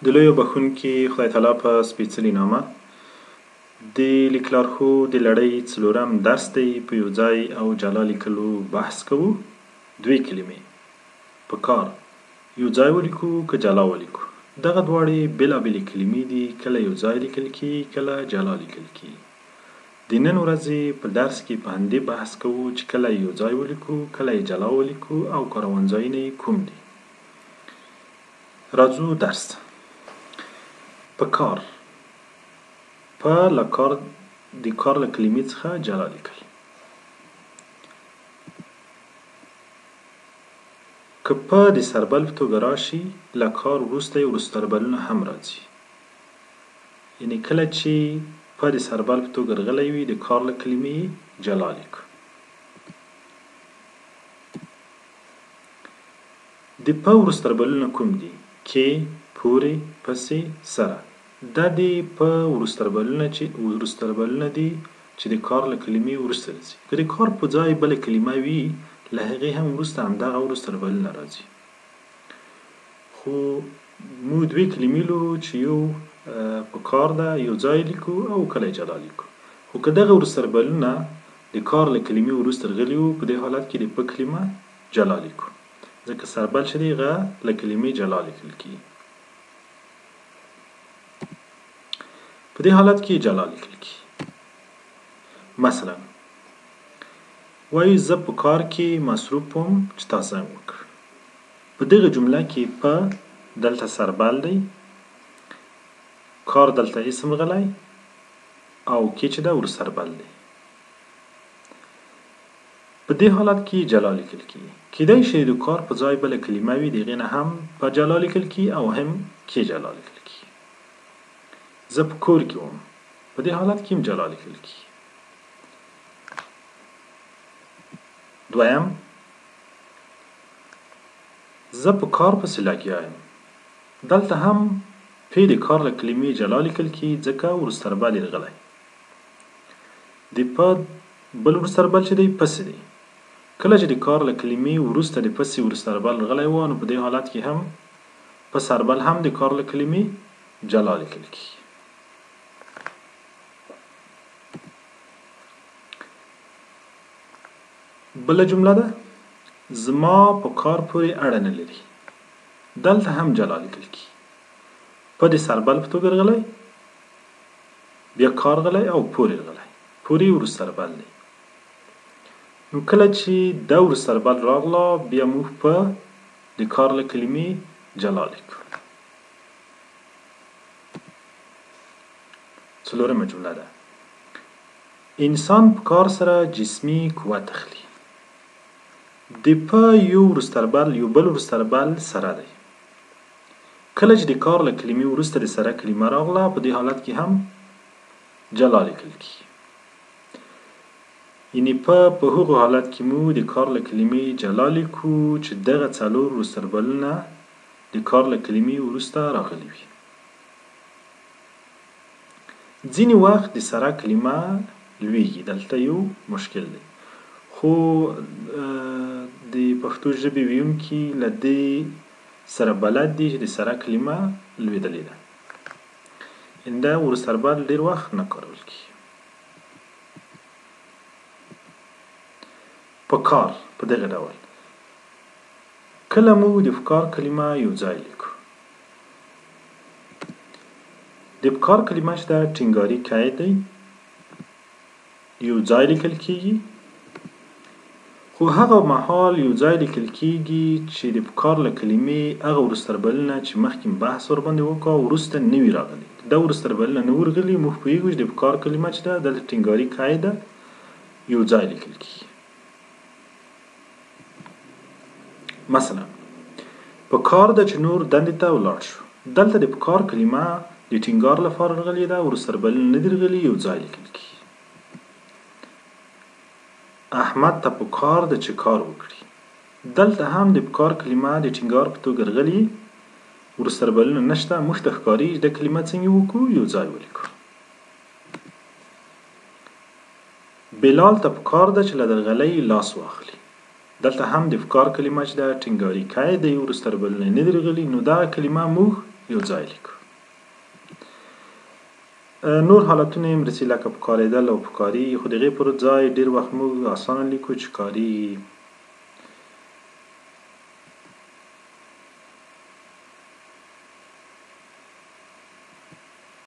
د لویو بخښونکي خدای تعالی په سپېڅلي نامه د لیکلارښود د لړۍ څلورم درس دی. په یو ځای او جلا لیکلو بحث کوو. دوې کلمې په کار یو ځای ولیکو که جلا ولیکو. دغه دواړې بېلابېلې کلمې دي، کله یو ځای لیکل کېږي کله جلا لیکل کېږي. د نن ورځې په درس کې په همدې بحث کوو چې کله یو ځای ولیکو کله یې جلا ولیکو او کارونځایونه یې کوم دي. راځو درس ته. په کار په له کار د کار له کلمې څخه جلا لیکل. که په د سربل په توګه راشي له کار وروسته یې وروستربلونه هم راځي. یعنې کله چې په د سربل په توګه راغلی وي د کار له کلمې جلا لیکو. د په وروستربلونه کوم دي؟ کې، پورې، پسې، سره. دا د په وروستربلونه دي چې د کار له کلمې وروسته راځي. که د کار په ځای بله کلمه وي له هغې هم وروسته همدغه وروستربلونه راځي. خو موږ دوې کلمې لرو چې یو په کار ده یو ځای لیکو او کله یې جلا لیکو. خو که دغه وروستربلونه د کار له کلمې وروسته راغلي وو په دې حالت کې د په کلمه جلا لیکو، ځکه سربل چې دی هغه له کلمې جلا لیکل کېږي. په دې حالت کې جلا لیکل کېږي. مثلا وایي زه په کار کې مصروف وم چې تا زنګ وکړ. په دغه جمله کې په دلته سربل دی، کار دلته اسم غلی او کې چې ده وروستربل دی. په دې حالت کې جلا لیکل کېږي. کېدای شي د کار په ځای بله کلمه وي د هغې نه هم په جلا لیکل کېږي او هم کې جلا لیکل کېږي. زه په کور کې وم، په دې حالت کې هم جلا لیکل کېږي. دویم، زه په کار پسې لګیا یم. دلته هم په د کار له کلمې جلا لیکل کېږي ځکه وروستربل یې راغلی. د په بل وروستربل چې دی پسې دی. کله چې د کار له کلمې وروسته د پسې وروستربل راغلی و نو په دې حالت کې هم په سربل هم د کار له کلمې جلا لیکل کېږي. بله جمله ده زما په کار پورې اړه نه لري. دلته هم جلا لیکل کېږي. په د سربل په توګه راغلی، بیا کار غلی او پورې راغلی. پورې وروستربل دی. نو کله چې دا وروستربل راغله بیا موږ په د کار له کلمې جلا لیکو. څلورمه جمله ده انسان په کار سره جسمي قوت اخلي. د په یو بل وروستربل سره دی. کله چې د کار له کلمې وروسته د سره کلمه راغله په دې حالت کې هم جلا لیکل کېږي. یعنې په هغو حالت کې موږ د کار له کلمې جلا لیکو چې دغه څلور وروستربلونه د کار له کلمې وروسته راغلي وي. ځینې وخت د سره کلمه لویږي. دلته یو مشکل دی، خو د پښتو ژبې ویونکي له دې سره بلد دي چې د سره کلمه لویدلې ده. یعنې دا وروستربل ډېر وخت نه کارول کېږي. په کار په دغه ډول کله موږ د فکار کلمه یو ځای لیکو. د فکار کلمه چې ده ټینګاري قید دی، یو ځای لیکل کېږي. خو هغه مهال یو ځای لیکل کېږي چې د فکار له کلمې هغه وروستربلونه چې مخکې بحث ورباندې وکړو وروسته نه وي راغلي. دا وروستربلونه نه وو راغلي. موږ پوهېږو چې د فکار کلمه چې ده دلته ټینګاري قید ده، یو ځای لیکل کېږي. مثلا په کار ده چې نور دندې ته ولاړ شو. دلته د فکار کلمه د ټینګار لپاره راغلې ده، وروستربلونه نه دي راغلي، یو ځای لیکل کېږي. احمد ته په کار ده چې کار وکړي. دلته هم د فکار کلمه د ټینګار په توګه راغلي، وروستربلونه نشته. موږ ته ښکاري چې دا کلمه څنګه وکړو؟ یو ځای ولیکو. بلال ته په کار ده چې له درغلۍ لاس واخلي. دلته هم د فکار کلمه چې ده ټینګاري قید دی، وروستربلونه نه دي راغلي. نو دغه کلمه موږ یو ځای لیکو. نور حالتونه یې مرسي لکه پکارېدل او پکاري، خو د هغې پر ځای ډېر وخت موږ اسانه لیکو چې کاري.